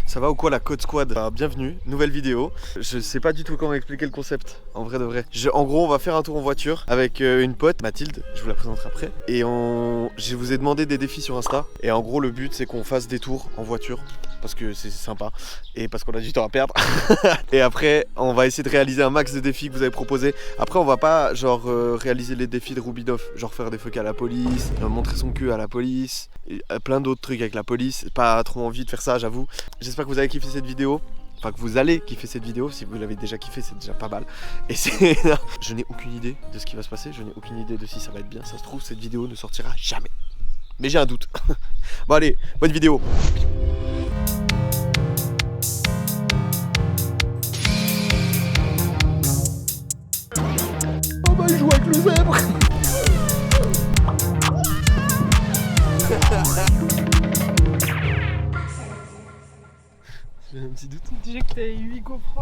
Ça va ou quoi la Code Squad? Bienvenue, nouvelle vidéo. Je sais pas du tout comment expliquer le concept, en vrai de vrai. En gros, on va faire un tour en voiture avec une pote, Mathilde, je vous la présenterai après. Et je vous ai demandé des défis sur Insta. Et en gros, le but c'est qu'on fasse des tours en voiture. Parce que c'est sympa et parce qu'on a du temps à perdre. Et après, on va essayer de réaliser un max de défis que vous avez proposés. Après, on va pas genre réaliser les défis de Rubidov, genre faire des fuck à la police, montrer son cul à la police, et plein d'autres trucs avec la police. Pas trop envie de faire ça, j'avoue. J'espère que vous avez kiffé cette vidéo. Enfin, que vous allez kiffer cette vidéo. Si vous l'avez déjà kiffé, c'est déjà pas mal. Et c'est... Je n'ai aucune idée de ce qui va se passer. Je n'ai aucune idée de si ça va être bien. Ça se trouve, cette vidéo ne sortira jamais. Mais j'ai un doute. Bon allez, bonne vidéo. On va jouer avec le zèbre. J'ai un petit doute. Déjà que t'as 8 GoPro.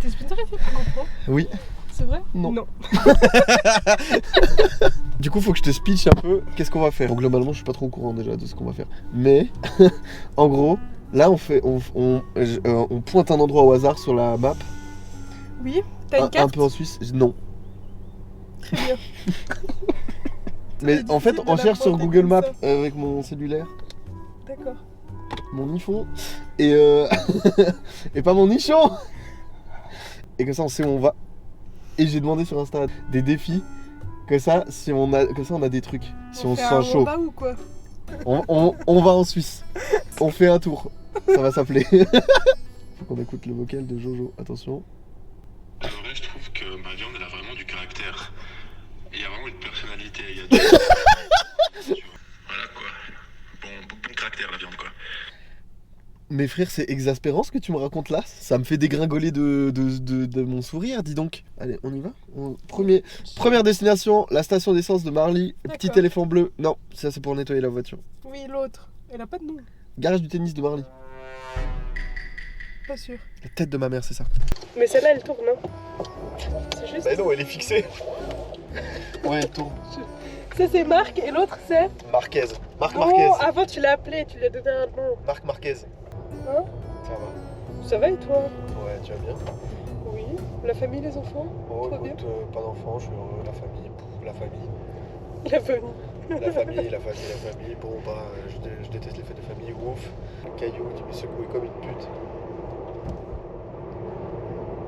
T'es sponsorisé par GoPro? Oui. C'est vrai? Non. Du coup, faut que je te speech un peu qu'est-ce qu'on va faire. Bon, globalement, je suis pas trop au courant déjà de ce qu'on va faire. Mais, en gros, là, on pointe un endroit au hasard sur la map. Oui. T'as une carte? Un peu en Suisse. Non. Très bien. Mais en fait, on cherche sur Google Maps avec mon cellulaire. D'accord. Mon nichon. Et et pas mon nichon. Et comme ça, on sait où on va. Et j'ai demandé sur Insta des défis. Comme ça, on a des trucs. Si on se sent chaud. On va où quoi? On va en Suisse. On fait un tour. Ça va s'appeler. Faut qu'on écoute le vocal de Jojo. Attention. En vrai, je trouve que ma viande, elle a vraiment du caractère. Il y a vraiment une personnalité. Il y a du... Voilà quoi. Bon caractère la viande quoi. Mais frère, c'est exaspérant ce que tu me racontes là. Ça me fait dégringoler de mon sourire, dis donc. Allez, on y va. Première destination, la station d'essence de Marly. Petit éléphant bleu. Non, ça c'est pour nettoyer la voiture. Oui, l'autre. Elle a pas de nom. Garage du tennis de Marly. Pas sûr. La tête de ma mère, c'est ça. Mais celle-là, elle tourne, hein. C'est juste. Bah non, elle est fixée. Ouais, elle tourne. Ça, c'est Marc et l'autre, c'est. Marquez. Marc Oh, Marquez. avant, tu l'as appelé, tu lui as donné un nom. Marc Marquez. Hein? Ça va. Ça va et toi? Ouais, tu vas bien? Oui. La famille, les enfants? Oh, Trop bien. écoute, pas d'enfants, je suis heureux. La famille. La famille. La famille. La famille. Bon, bah, je déteste les fêtes de famille. Ouf. Caillou qui m'est secoué comme une pute.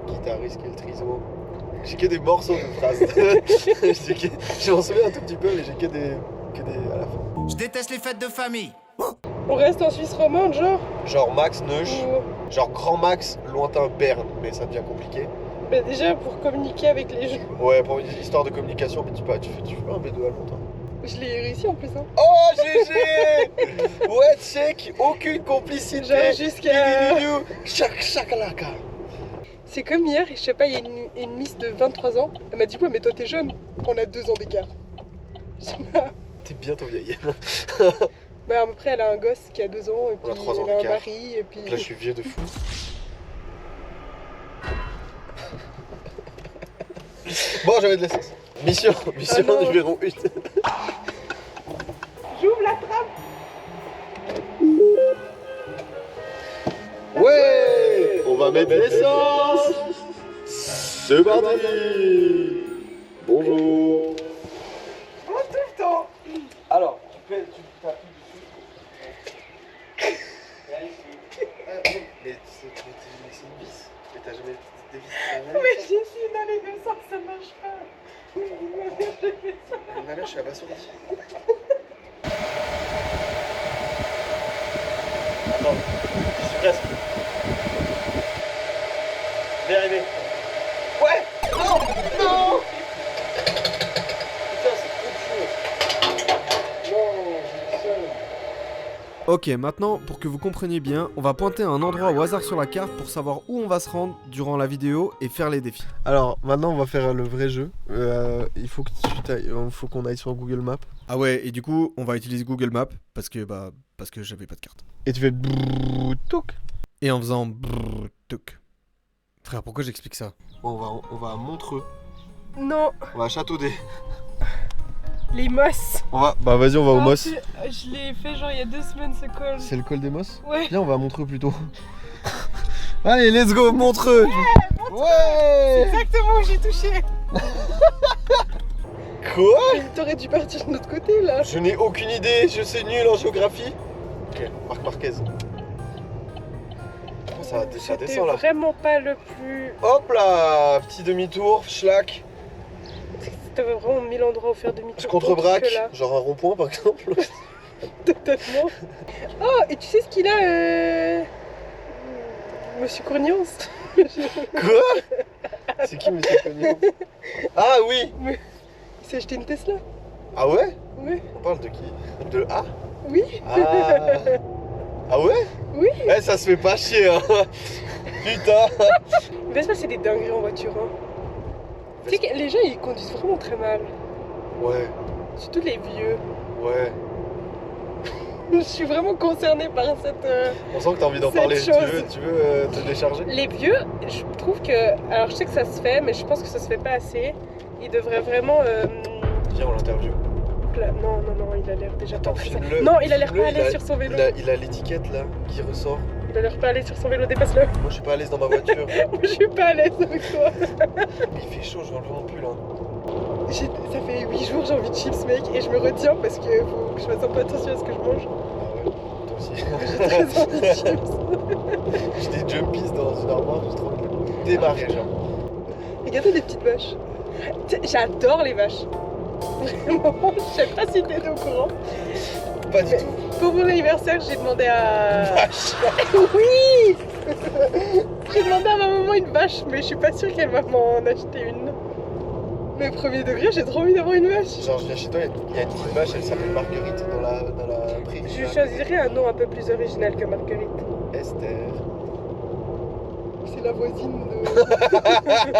Guitariste qui est le triso. J'ai que des morceaux de phrases. Je m'en souviens un tout petit peu, mais j'ai que des à la fin. Je déteste les fêtes de famille. On reste en Suisse romande, genre? Genre Max Neuch, Ou... genre Grand Max, lointain Berne, mais ça devient compliqué. Bah déjà, pour communiquer avec les gens. Ouais, pour une histoire de communication, mais tu fais pas un B2 à longtemps. Je l'ai réussi en plus, hein. Oh GG. Ouais, check, aucune complicité. Genre jusqu'à... Chakalaka. C'est comme hier, je sais pas, il y a une miss de 23 ans. Elle m'a dit, ouais, mais toi t'es jeune. On a 2 ans d'écart. T'es bientôt vieille. Bah après, elle a un gosse qui a 2 ans, et puis On a 3 ans elle a un d'écart. mari, et puis... Là, je suis vieux de fou. Bon, j'avais de l'essence. Mission non. numéro 1. J'ouvre la trappe. Ouais, on va mettre l'essence. C'est parti. Bonjour. Oh, tout le temps. Alors, tu tapes dessus. Mais c'est une vis. Mais t'as jamais des vis. Mais j'ai essayé d'aller dans le sens, ça marche pas. J'ai fait ça. Ma mère, je suis abasourdi. Attends, j'y suis presque. Je vais y arriver. Ouais. Non. Non. Putain, c'est trop dur. Non, je suis seul. Ok, maintenant, pour que vous compreniez bien, on va pointer un endroit au hasard sur la carte pour savoir où on va se rendre durant la vidéo et faire les défis. Alors, maintenant, on va faire le vrai jeu. Il faut qu'on aille sur Google Maps. Ah ouais, et du coup, on va utiliser Google Maps parce que j'avais pas de carte. Et tu fais touk. Et en faisant touk. Frère, pourquoi j'explique ça? On va à Montreux. Non, On va à Châteaudet. les mosses. Bah vas-y, on va au Moss. Je l'ai fait genre il y a 2 semaines ce col. C'est le col des Mosses? Ouais. Viens, on va à Montreux plutôt. Allez, let's go, montre-eux. Ouais. Exactement où j'ai touché. Quoi? Mais t'aurais dû partir de l'autre côté là. Je n'ai aucune idée, je suis nul en géographie. Ok, Marc Marquez. Oh, ça C'était descend là. vraiment pas le plus. Hop là, petit demi-tour, schlack. T'avais vraiment 1000 endroits où faire demi-tour. Je contre-braque, que là. genre un rond-point par exemple. Totalement. Oh, et tu sais ce qu'il a, Monsieur Cournions? Quoi? C'est qui Monsieur Cognon? Ah oui. Il s'est acheté une Tesla. Ah ouais? Oui. On parle de qui? De A? Oui. Ah. Ah ouais? Oui. Eh, ça se fait pas chier hein. Putain. Vespa, c'est des dingueries en voiture. Hein. Tu sais que les gens ils conduisent vraiment très mal. Ouais, Surtout les vieux. ouais. Je suis vraiment concernée par cette. On sent que t'as envie d'en Cette parler. chose. Tu veux te décharger? Les vieux, je trouve que. Alors je sais que ça se fait, mais je pense que ça se fait pas assez. Ils devraient vraiment. Viens, on l'interview. Non, il a l'air déjà Attends, pas très- filme-le. Non, il a l'air Filme-le, pas à l'aise sur son vélo. Il a l'étiquette là qui ressort. Il a l'air pas à l'aise sur son vélo, dépasse-le. Moi je suis pas à l'aise dans ma voiture. Moi je suis pas à l'aise avec toi. Il fait chaud, je rentre mon pull hein. Ça fait 8 jours j'ai envie de chips mec et je me retiens parce que faut que je fasse un peu attention à ce que je mange. Ah ouais, toi aussi. J'ai très envie de chips. J'ai des jumpies dans une armoire, j'ai trop envie de démarrer genre. Regardez les petites vaches. J'adore les vaches. Vraiment, je sais pas si t'es au courant. Pas du Mais tout. pour mon anniversaire, j'ai demandé à. Vache. Oui. J'ai demandé à ma maman une vache, mais je suis pas sûre qu'elle va m'en acheter une. Mais premier degré, j'ai trop envie d'avoir une vache. Genre je viens chez toi, il y a une petite vache, elle s'appelle Marguerite dans la prairie. Je choisirais un nom un peu plus original que Marguerite. Esther. C'est la voisine de.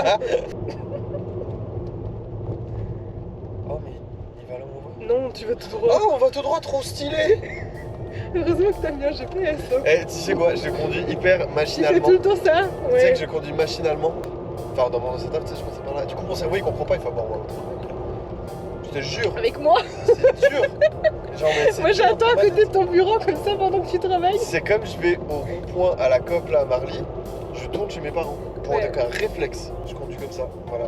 Oh mais il va là où on va. Non, tu vas tout droit. Oh on va tout droit, trop stylé. Heureusement que t'as mis un GPS. Hein. Eh tu sais quoi, je conduis hyper Tu fais machinalement. tout le temps ça. Tu sais Ouais. que je conduis machinalement. Enfin dans mon setup, tu sais, je pensais par là. Du coup mon cerveau il comprend pas, il fait bon wow. Je te jure, Avec moi. c'est dur. Genre, mais c'est Moi dur. j'attends à côté de ton bureau comme ça pendant que tu travailles. C'est comme je vais au rond-point à la COP là à Marly, je tourne chez mes parents. Pour Ouais. avec un réflexe, je conduis comme ça. Voilà.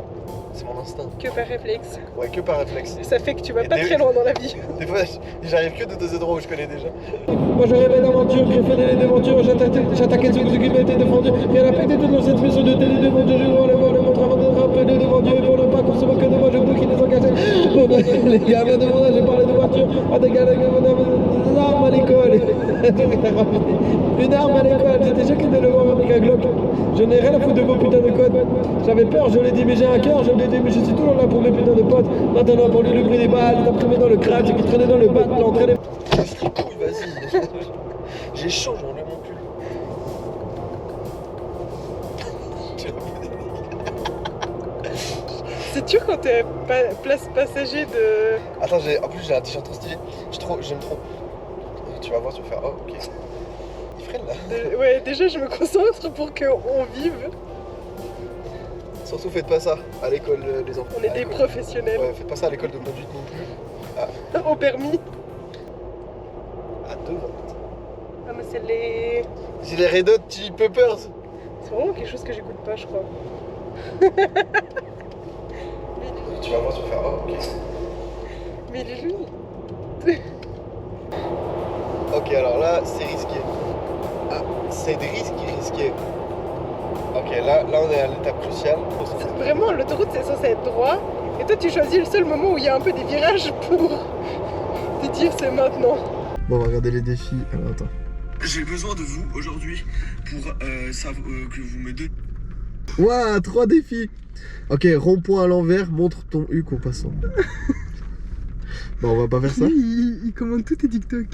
C'est mon instinct. Que par réflexe. Ouais, que par réflexe. Ça fait que tu vas Et pas des- très loin dans la vie. Des fois, j'arrive que de deux endroits où je connais déjà. Moi je rêvais d'aventure, j'ai fait des aventures, j'attaquais ceux qui m'étaient défendus. Rien n'a pété toute dans cette mission de télé devant Dieu, je vois le voir, le montre avant de rappeler devant Dieu. Pour ne pas qu'on se moque de moi, je boucle les engagés. Bon ben, les gamins de mon âge, j'ai parlé de voiture. Ah des gars, une arme à l'école. Une arme à l'école, j'étais choqué de le voir avec un Glock. Je n'ai rien à foutre de vos putains de codes. J'avais peur, je l'ai dit, mais j'ai un cœur, je l'ai dit, mais je suis toujours là pour mes putains de potes. Maintenant, pour lui, le bruit des balles, t'as dans le crâne, ce qui traînait dans le bat, l'entraîné. Casse les couilles, vas-y. J'ai chaud, j'ai enlevé mon pull. C'est dur quand t'es place passager de. Attends, en plus j'ai un t-shirt trop stylé. J'aime trop. Tu vas voir, tu vas faire oh ok. Il freine là. Ouais, déjà je me concentre pour qu'on vive. Surtout faites pas ça à l'école les enfants. On est À des l'école. professionnels. Ouais, faites pas ça à l'école de conduite non plus. Au permis. À devant. Ah, mais c'est les. C'est les Red Hot Chili Peppers. C'est vraiment quelque chose que j'écoute pas, je crois. Tu vas voir, tu vas faire oh ok. Mais lui. Ok, alors là, c'est risqué. Ah, c'est des risques risqués. Ok, là on est à l'étape cruciale. Vraiment, l'autoroute c'est censé être droit. Et toi, tu choisis le seul moment où il y a un peu des virages pour te dire c'est maintenant. Bon, on va regarder les défis. Alors attends. J'ai besoin de vous aujourd'hui pour que vous me donnez. Ouah, 3 défis. Ok, rond-point à l'envers, montre ton huc au passant. Bon, on va pas faire ça. Il commande tous tes TikTok.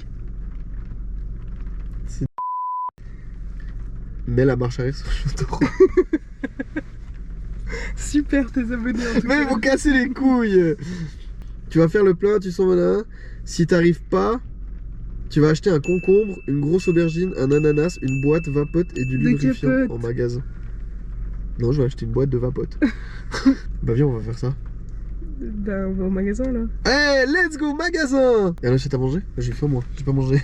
Mets la marche arrière sur l'autoroute. Super tes abonnés en tout Mais vous cassez les couilles. Tu vas faire le plein, tu sens malin. Si t'arrives pas, tu vas acheter un concombre, une grosse aubergine, un ananas, une boîte vapote et du lubrifiant capote. en magasin. Non, je vais acheter une boîte de vapote. Bah viens, on va faire ça. Ben, on va au magasin là. Hey, let's go magasin. Et alors, t'as mangé? J'ai faim moi, j'ai pas mangé.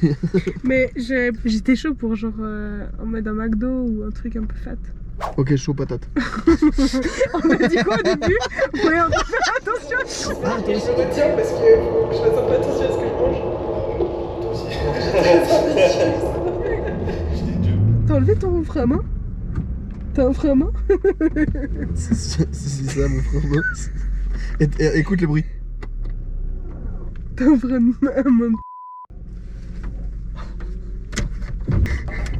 Mais j'étais chaud pour genre en mode un McDo ou un truc un peu fat. Ok, chaud patate. On m'a dit quoi au début? Ouais, on doit faire attention. Je me retiens parce que faut que je fasse un peu attention à ce que je mange. T'as enlevé ton frein à main? T'as un frein à main? C'est ça mon frère. Écoute le bruit. T'as un frein à main.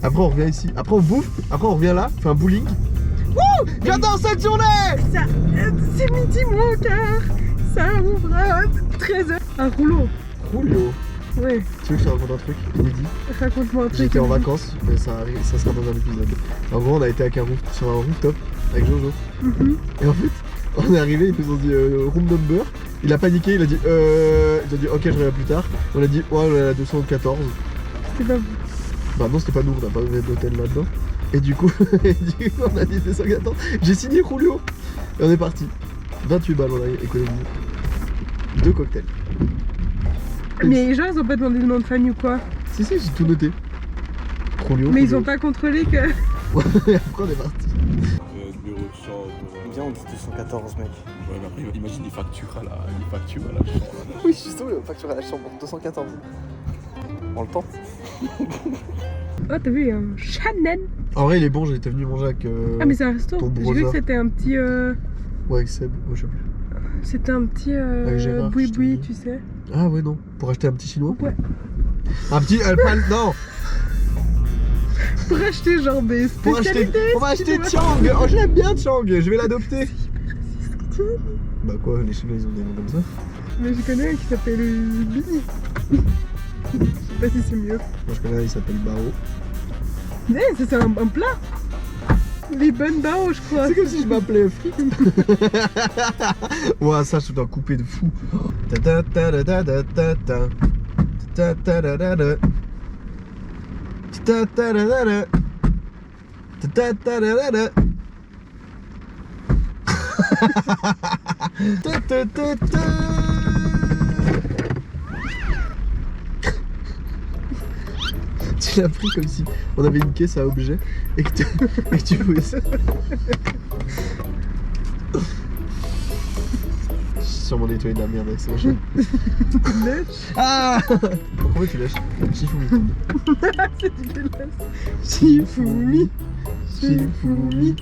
Après on revient ici. Après on bouffe. Après on revient là. On fait un bowling. Wouh! J'adore cette journée! C'est midi moins quart. Ça ouvre à 13h. Un rouleau. Rouleau. Ouais. Tu veux que je te raconte un truc midi? Raconte-moi un truc. J'étais en vacances, mais ça sera dans un épisode. En gros, on a été avec sur un rooftop avec Jojo. Et en fait, on est arrivé, ils nous ont dit room number. Il a paniqué, il a dit ils ont dit ok, je reviens plus tard. On a dit ouais, on est à la 214. C'était pas vous. Bah non, c'était pas nous, on n'a pas d'hôtel là-dedans. Et du coup, on a dit 214. J'ai signé Julio. Et on est parti. 28 balles, on a économisé. 2 cocktails. Mais les gens ils ont pas demandé le nom de famille ou quoi? Si, j'ai tout noté. Julio. Mais ils ont pas contrôlé que. Ouais, après on est parti. Numéro de chambre. Viens, on dit 214 mec. Ouais, mais après, imagine les factures à la chambre. Oui, justement, il va facturer à la chambre 214. On le tente. Oh, t'as vu un Chanel? En vrai, il est bon, j'étais venu manger avec. Ah, mais c'est un resto. ton J'ai vu brosa. que c'était un petit. Ouais, avec Seb, ouais, je sais plus. C'était un petit. Gérard, boui-boui, je t'ai tu sais. Ah ouais, non. Pour acheter un petit chinois. Ouais. Un petit alpal. Non. Pour acheter genre des Pour acheter. spécialités. On va acheter Tiang. Oh, je l'aime bien Tiang. Je vais l'adopter. Bah quoi, les Chinois ils ont des noms comme ça. Mais je connais un qui s'appelle Billy. Je sais pas si c'est mieux. Moi je connais un, il s'appelle Bao. Mais ça c'est un plat. Les bonnes bao je crois. C'est comme si je m'appelais Frites. Ouais, ça je dois couper de fou. Ta ta ta ta ta ta ta ta ta ta ta ta ta. Ta ta ta ta ta. Ta ta ta ta ta. Ta ta ta ta. Tu l'as pris comme si on avait une caisse à objets et que tu pouvais ça. J'ai sûrement nettoyé de la merde avec ces machins. Ah! Pourquoi tu lâches? Shifumi. C'est dégueulasse. Shifumi. Shifumi.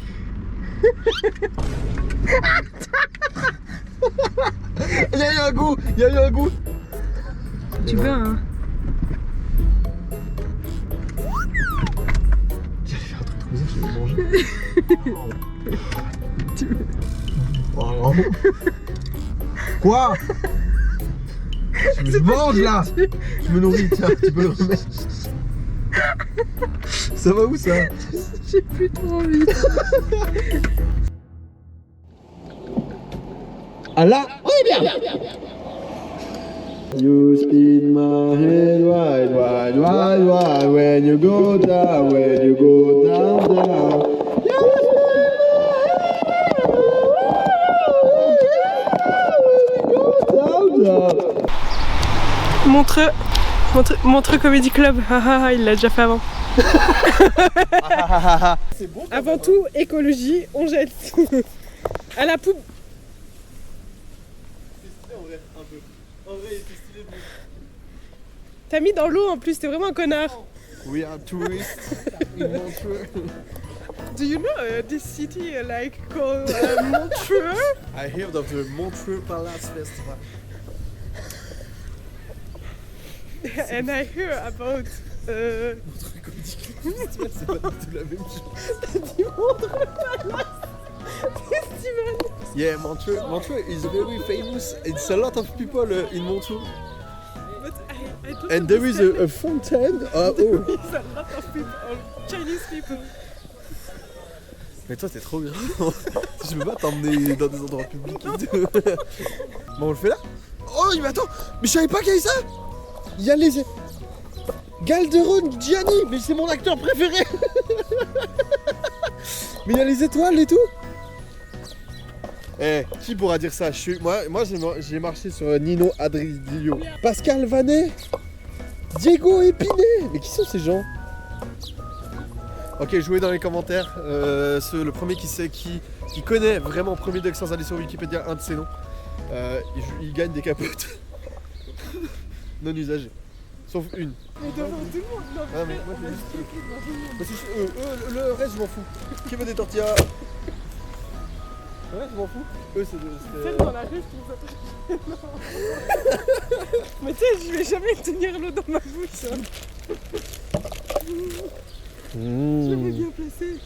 Il y a eu un goût! Il y a eu un goût! Tu veux hein? J'allais faire un truc trop bizarre, je vais manger. Tu veux? Oh. Quoi? Je mange là! Je me nourris, tiens, tu peux le remettre. Ça va où ça? J'ai plus trop envie. Ah là? You spin my head wide, wide, wide, wide when you go down, down, down. Montreux Comedy Club. Il l'a déjà fait avant. Avant tout, écologie, on jette. À la poubelle. T'as mis dans l'eau en plus, t'es vraiment un connard. We are tourists in Montreux. Do you know this city like called Montreux? I heard of the Montreux Palace Festival. And I hear about Montreux Comedy Club Festival, c'est pas du tout la même chose. du Montreux Palace Festival. Yeah, Montreux is very famous. It's a lot of people in Montreux. But I don't And there is understand. a fountain. There is a lot of people, Chinese people. Mais toi, t'es trop grand. Je peux pas t'emmener dans des endroits publics et tout. Bon, on le fait là? Oh, mais attends, mais je savais pas qu'il y avait ça. Il y a les Calderone Gianni, mais c'est mon acteur préféré. Mais il y a les étoiles et tout. Eh, qui pourra dire ça? Moi j'ai marché sur Nino Adriglio. Pascal Vanet, Diego Épinay. Mais qui sont ces gens? Ok, jouez dans les commentaires. Le premier qui connaît vraiment premier deck sans aller sur Wikipédia un de ces noms, il gagne des capotes non usagées. Sauf une. Mais devant tout le monde, non, Ah, mais moi, je fais juste le reste, je m'en fous. Qui veut des tortillas? Ouais, je m'en fous. Eux, c'est. Celle dans la rue, je trouve ça très... Mais tu sais, je vais jamais tenir l'eau dans ma bouche. Hein. Je l'ai bien placé.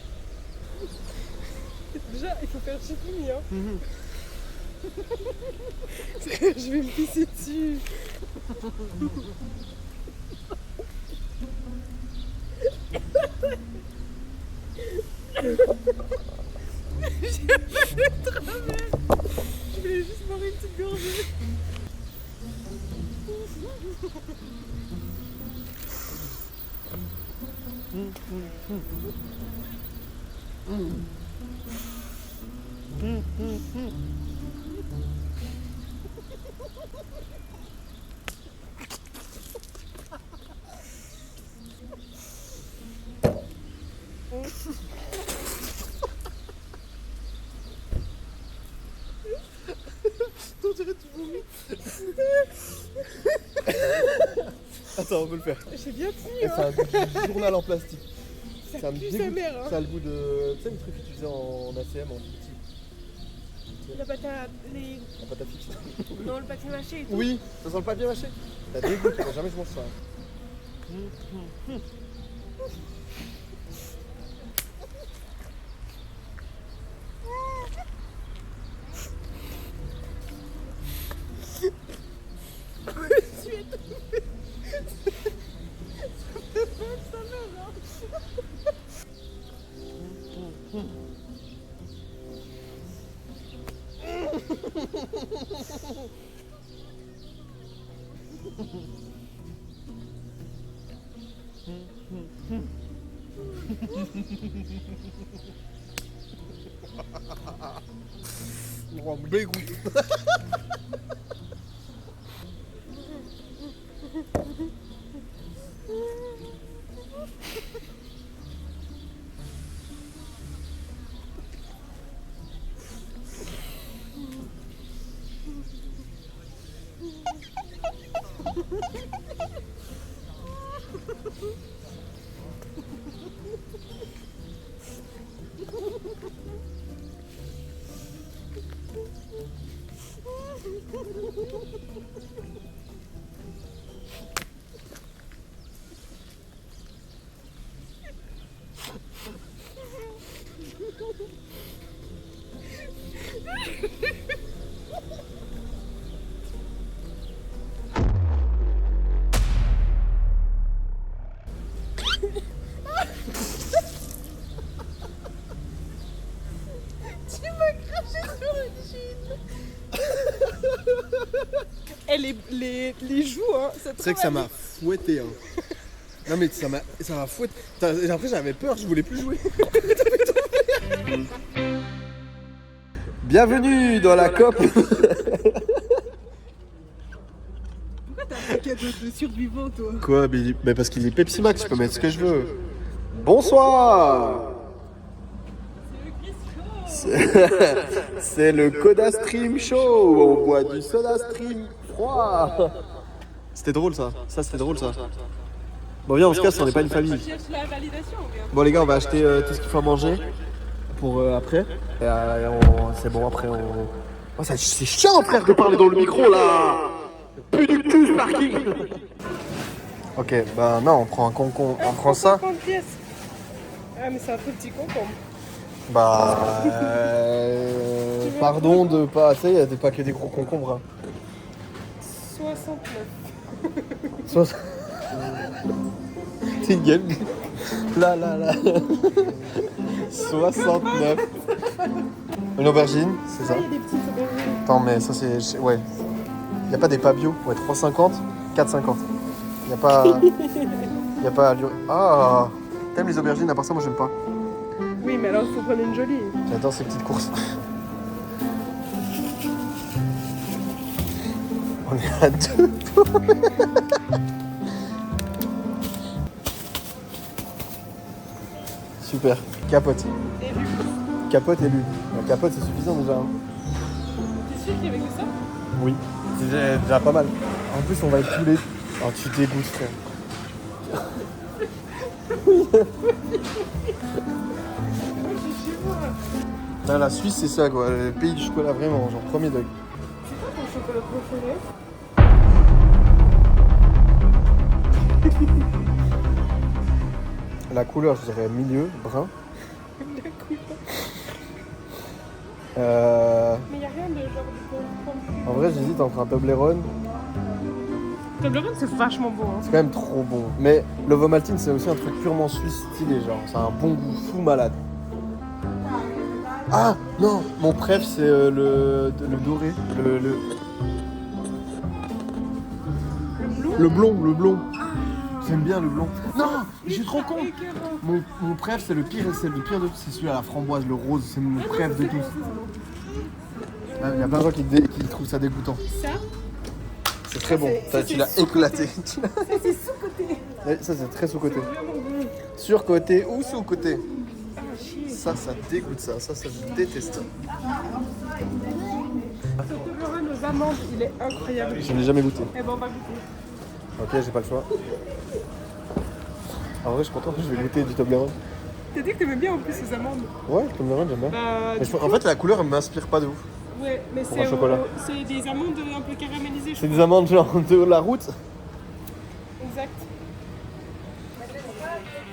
Déjà, il faut faire chiffoni, hein. Je vais me pisser dessus. J'ai pas le travers. Je voulais juste boire une petite gorgée. On dirait du vomi. Attends, on peut le faire. J'ai bien tenu, C'est hein. un journal en plastique. Ça Ça me pue sa dégoûte. mère, hein. Ça a le goût de. Tu sais, le truc que tu faisais en ACM en petit. La pâte à... les... La pâte à fixe. Non, le papier mâché et tout. Oui, ça sent le papier mâché. Ça dégoûte, jamais je mange ça. Oh, me dégoûte. Tu m'as craché sur le jean. Eh, les joues, hein, ça C'est que ça m'a fouetté. Hein. Non mais ça m'a fouetté. Après j'avais peur, je voulais plus jouer. Bienvenue dans la COP. Pourquoi t'as un paquet de survivants, toi? Quoi? Mais parce qu'il est Pepsi Max, je peux mettre ce que je veux. Bonsoir. C'est le Coda Stream Show. On boit du Soda Stream froid. C'était drôle ça. Ça c'était drôle ça. Bon viens on se casse, on n'est pas une famille. Tu cherches la validation ou bien? Bon les gars on va acheter tout ce qu'il faut à manger pour après. Et c'est bon après on... Oh, c'est chiant frère de parler dans le micro là. Plus du cul ce parking. Ok bah non on prend un concombre, on prend ça. 50 pièces. Ah mais c'est un trop petit concombre. Bah pardon de pas... Ça y est, pas que des gros concombres. Hein. 69. C'est une gueule. Là. 69. Une aubergine, c'est ça. Ah, il y a des petites aubergines. Attends, mais ça c'est... Ouais. Y a pas des pas bio? Ouais, 3,50, 4,50. Y a pas... Y a pas... Ah. T'aimes les aubergines? À part ça, moi j'aime pas. Oui, mais alors il faut prendre une jolie. J'adore ces petites courses. est à 2. Super. Capote. Et lui, Capote et lui. La capote, c'est suffisant déjà. Hein. t'es sûr qu'il y avait que ça? Oui. C'est déjà pas mal. En plus, on va être tous les... Oh, tu dégoûtes, frère. Là, la Suisse, c'est ça, quoi. Le pays du chocolat, vraiment. Genre, premier degré. C'est quoi ton chocolat préféré? La couleur, je dirais milieu, brun. La couleur. Mais y a rien de genre de... En vrai, j'hésite entre un Toblerone. Toblerone, c'est vachement bon. Hein. C'est quand même trop bon. Mais l'Ovomaltine, c'est aussi un truc purement suisse stylé, genre. C'est un bon goût fou malade. Ah non, mon préf, c'est le doré. Le blond. J'aime bien le blond. Non, je suis trop con. Mon préf, c'est le pire de c'est celui à la framboise, le rose, c'est mon préf de tous. Il y a plein de gens qui trouvent ça dégoûtant. Ça, C'est très bon. ça, Tu c'est l'as éclaté. ça c'est sous-côté. Ça, c'est très sous-côté. Sur-côté ou sous-côté. Ça dégoûte ça. Ça, je déteste. Ce Toblerone aux amandes, il est incroyable. Je n'ai jamais goûté. Eh ben, on va goûter. Ok, j'ai pas le choix. En vrai, je suis content, je vais goûter du Toblerone. T'as dit que t'aimais bien en plus les amandes. Ouais, Toblerone, j'aime bien. Bah, Mais en fait, la couleur, elle m'inspire pas de ouf. ouais, mais Pour un chocolat. c'est des amandes un peu caramélisées, je C'est crois. des amandes genre de la route. Exact.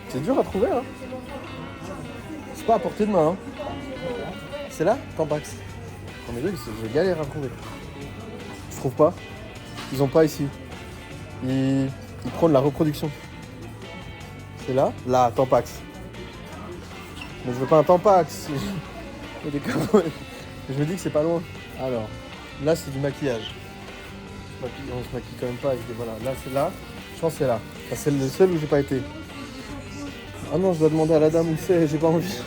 C'est dur à trouver, hein. C'est pas à portée de main, hein. C'est là, Tampax. Non mais je galère à trouver. Je trouve pas. Ils ont pas ici. Ils prennent la reproduction. C'est là, Tampax. Mais je veux pas un Tampax. Il y a des capotes. Je me dis que c'est pas loin. Alors, là c'est du maquillage. On se maquille quand même pas avec des... Voilà, là c'est là. Je pense que c'est là. Enfin, c'est le seul où j'ai pas été. Ah non, je dois demander à la dame où c'est, j'ai pas envie.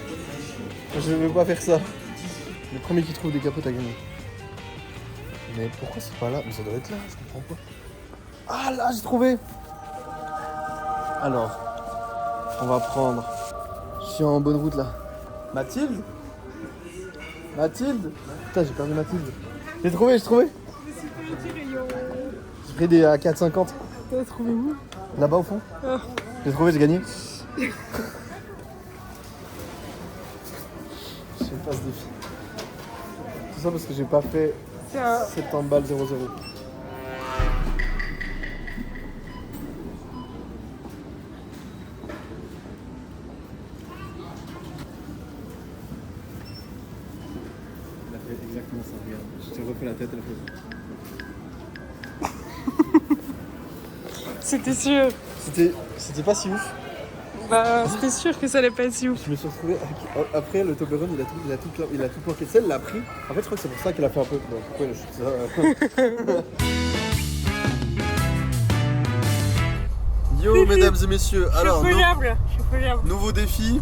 Je veux pas faire ça. Le premier qui trouve des capotes a gagné. Mais pourquoi c'est pas là? Mais ça doit être là, je comprends pas. Ah là, j'ai trouvé. Alors, on va prendre... Je suis en bonne route là. Mathilde? Putain, j'ai perdu Mathilde. J'ai trouvé. Je suis pas petit rayon. J'ai pris des à 4,50. T'as trouvé où? Là-bas au fond. Ah. J'ai trouvé, j'ai gagné. Je passe défi. Tout ça parce que j'ai pas fait C'est un... 70 balles 0,0. Elle a fait exactement ça, regarde. Je t'ai refait la tête, elle a fait ça. C'était sûr. C'était pas si ouf. Bah, c'était sûr que ça allait pas être si ouf. Je me suis retrouvé après le Toblerone, il a tout planqué. Celle l'a pris. En fait, je crois que c'est pour ça qu'elle a fait un peu. Bon, pourquoi elle a chuté ça Yo, mesdames et messieurs. Alors, Je suis follable. nouveau défi.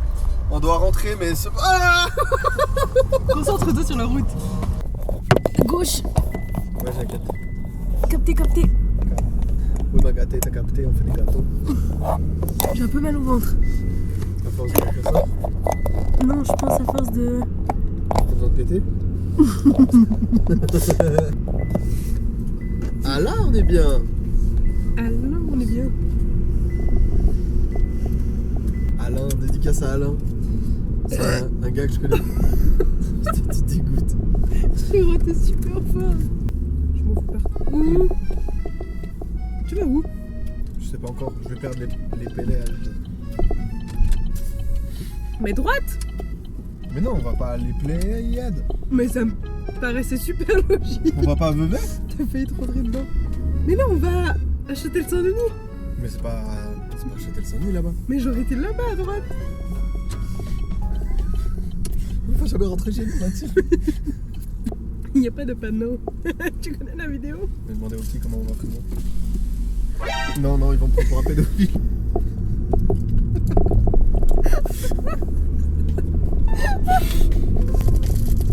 On doit rentrer, mais ah Concentre-toi sur la route. Gauche. Ouais, j'ai Capté. Oui, ma gâtée, t'as capté, on fait des gâteaux. J'ai un peu mal au ventre. À force de faire ça, Non, je pense à force de... t'as besoin de péter. Ah là, on est bien. Ah non, on est bien. Alain, dédicace à Alain. C'est un gars que je connais. Tu dégoûtes. J'ai raté super fort. Je m'en fous partout. Où? Tu vas où? Je sais pas encore, je vais perdre les pellets à la vie. Mais droite. Mais non, on va pas à les Pléiades. Mais ça me paraissait super logique. On va pas à Vevey. T'as failli te rentrer dedans. Mais non, on va à Châtel-Saint-Denis. Mais c'est pas Châtel-Saint-Denis là-bas. Mais j'aurais été là-bas à droite. Il faut jamais rentrer chez nous là-dessus. Il n'y a pas de panneau. Tu connais la vidéo? Je vais demander aussi comment on va faire. Non, ils vont me prendre pour un pédophile.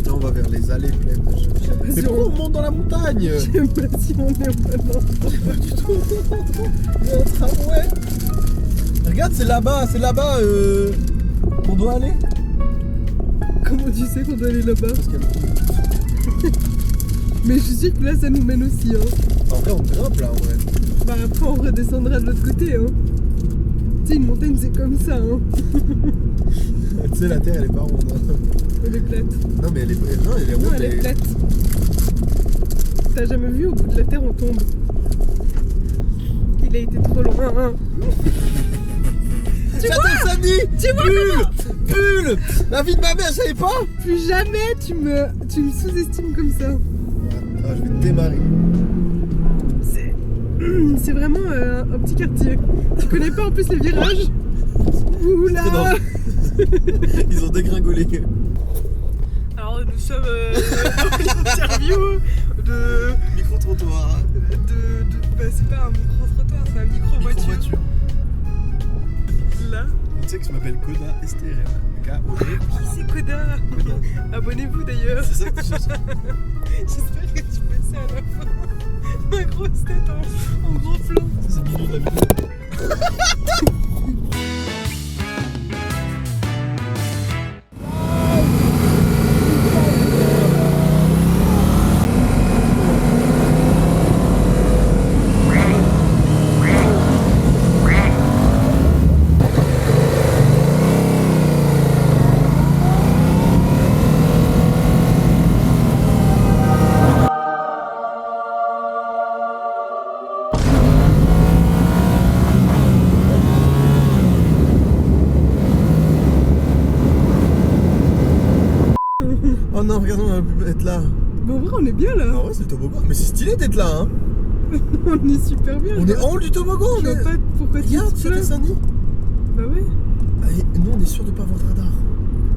Là, on va vers les allées pleines de choses. pas Mais si pourquoi on monte dans la montagne? Je sais pas si on est maintenant. Pas du tout. Il y a un tramway. Regarde, c'est là-bas qu'on doit aller. Comment tu sais qu'on doit aller là-bas? Parce qu'il y a beaucoup de- Mais je suis sûre que là ça nous mène aussi. Hein. En vrai, on grimpe là, en vrai. Bah après on redescendra de l'autre côté. Hein. Tu sais, une montagne c'est comme ça. Hein. Tu sais, la terre, elle est pas ronde. Hein. Elle est plate. Non, mais elle est ronde. Non, elle est plate. T'as jamais vu au bout de la terre on tombe. Il a été trop loin. Hein. Tu vois? Tu vois Bulle. La vie de ma mère, je savais pas. Plus jamais tu me sous-estimes comme ça. Ah, je vais te démarrer. C'est vraiment un petit quartier. Tu connais pas en plus les virages? Oula! Ils ont dégringolé. Alors nous sommes dans une interview de... Micro-trottoir. Bah c'est pas un micro-trottoir, c'est un micro-voiture. Micro-voiture. Là. Tu sais que je m'appelle Koda STRM. K-O-D. Qui c'est Koda? Koda. Abonnez-vous d'ailleurs. C'est ça que tu cherches. J'espère que tu fais ça à la fin. Ma grosse tête en gros plan. Ça, c'est le milieu de la vidéo. Oh non, regarde, on va plus être là. Bon, en vrai, on est bien là. Ah ouais, c'est le toboggan. Mais c'est stylé d'être là, hein. On est super bien. On là. est en haut du toboggan. Je vois pas pourquoi tu Regarde, te sur plains. tes Saint-Denis. Bah ouais. Ah, et nous, on est sûr de pas avoir de radar.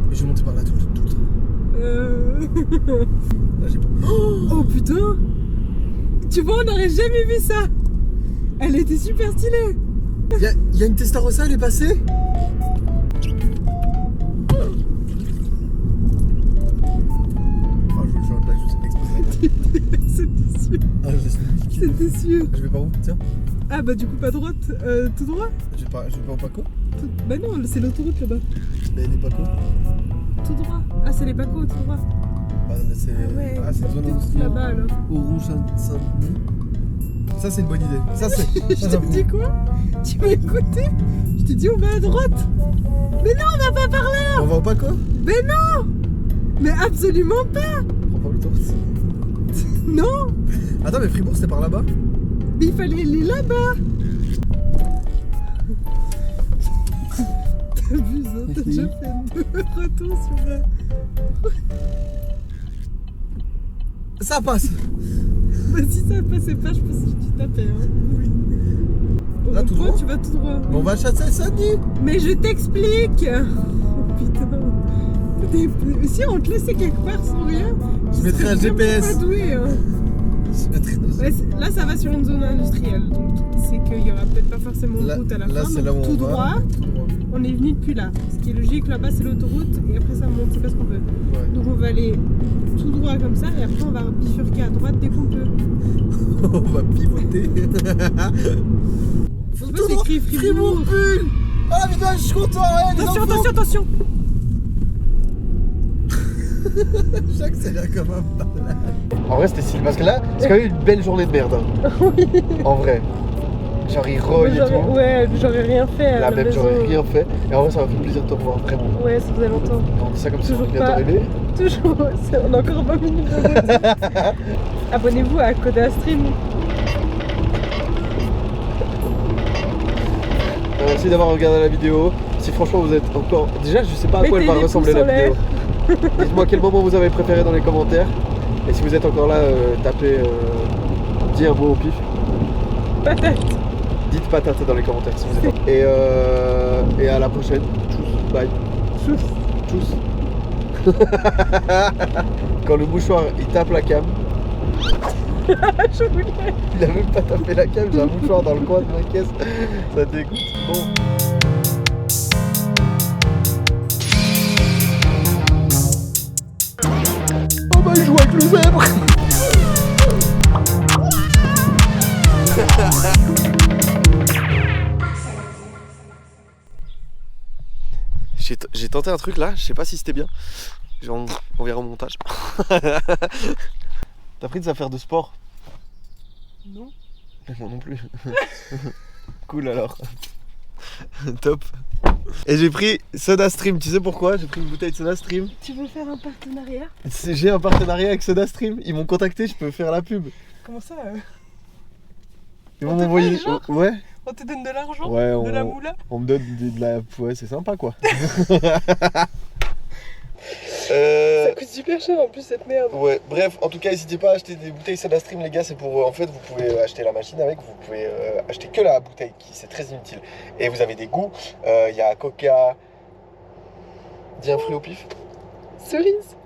Mais je vais monter par là tout le temps. Là, j'ai pas. Oh putain. Tu vois, on n'aurait jamais vu ça. Elle était super stylée. Y a une Testarossa, elle est passée. Oh, je veux changer de la juste exprès. C'était sûr. Ah, je laisse. C'était sûr. Je vais par où? Tiens. Ah bah du coup pas droite, tout droit. Je vais pas au Paco. Bah non, c'est l'autoroute là-bas. Mais les Paco. Tout droit. Ah c'est les Pacos, tout droit. Bah, c'est. Ouais. Ah, c'est une zone Tout industrielle. là-bas alors. Orange Saint-Denis. Ça, c'est une bonne idée. Ça, c'est. Je t'ai dit quoi? Tu m'as écouté? Je t'ai dit on va à droite. Mais non, on va pas par là. On va au Paco? Mais non. Mais absolument pas. Prends pas l'autoroute. Non. Attends, mais Fribourg, c'était par là-bas? Mais il fallait aller là-bas. T'abuses, hein, t'as déjà fait 2 retours sur la... Ça passe. Bah si ça passait pas, je pense que tu tapais. Hein. Oui. Au Là, tout rond-point, droit tu vas tout droit. Mais on va à Châtel-Saint-Denis. Mais je t'explique. Oh putain. Si on te laissait quelque part sans rien, Je mettrais un serais vraiment GPS. pas doué, hein. Je mettrais dans- Ouais, là ça va sur une zone industrielle, donc c'est qu'il y aura peut-être pas forcément de Là, route à la là, fin. c'est Donc là où tout on droit, va. Tout droit. on est venu depuis là. Ce qui est logique, là-bas c'est l'autoroute et après ça monte, c'est pas ce qu'on veut. Ouais. Donc on va aller tout droit comme ça et après on va bifurquer à droite dès qu'on peut. On va pivoter. Faut pas s'écrire Fribourg. Bulle. Ah putain, je suis content. Ouais, les Attention, enfants. attention, attention. J'accélère comme un malade. En vrai, c'était stylé parce que là, c'est quand même une belle journée de merde. Hein. En vrai. Genre, il roille et tout. Ouais, j'aurais rien fait. à Là, la même, maison. j'aurais rien fait. Et en vrai, ça m'a fait plaisir de te revoir, vraiment. Ouais, ça faisait longtemps. On dit ça comme si on Toujours venait pas. d'arriver. Toujours, on a encore 20 minutes de route. Abonnez-vous à Koda Stream. Merci d'avoir regardé la vidéo. Si franchement vous êtes encore... Déjà, je sais pas à quoi elle Mettez va des ressembler pouces la en vidéo. Dites-moi quel moment vous avez préféré dans les commentaires. Et si vous êtes encore là, tapez... dis un mot au pif. Patate. Dites patate dans les commentaires si vous êtes là. Et à la prochaine. Tchuss. Bye. Chousse. Tchuss. Quand le mouchoir il tape la cam, Je voulais. il a même pas tapé la cam, j'ai un mouchoir dans le coin de ma caisse. Ça dégoûte. Bon. Oh bah il joue le zèbre. J'ai tenté un truc là, je sais pas si c'était bien. On verra au montage. T'as pris des affaires de sport? Non. Moi non plus. Cool alors. Top. Et j'ai pris SodaStream, tu sais pourquoi? J'ai pris une bouteille de SodaStream. Tu veux faire un partenariat? J'ai un partenariat avec SodaStream, ils m'ont contacté, je peux faire la pub. Comment ça Ils On vont te m'envoyer. paye, genre Ouais. On te donne de l'argent? Ouais, De la moula? on me donne de la. Ouais, c'est sympa quoi. Ça coûte super cher en plus cette merde. Ouais, bref, en tout cas, n'hésitez pas à acheter des bouteilles SodaStream, les gars. C'est pour. En fait, vous pouvez acheter la machine avec, vous pouvez acheter que la bouteille, c'est très inutile. Et vous avez des goûts. Il y a Coca. Dis un fruit au pif. Cerise?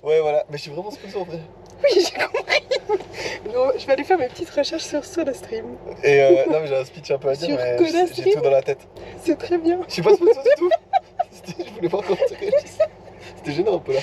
Ouais, voilà. Mais je suis vraiment sponsor en vrai. Oui, j'ai compris. Non, je vais aller faire mes petites recherches sur SodaStream. Et non, mais j'ai un speech un peu à dire, Sur mais SodaStream j'ai tout dans la tête. C'est très bien. Je suis pas sponsor du tout. Je voulais pas encore te réaliser. C'était gênant un peu là.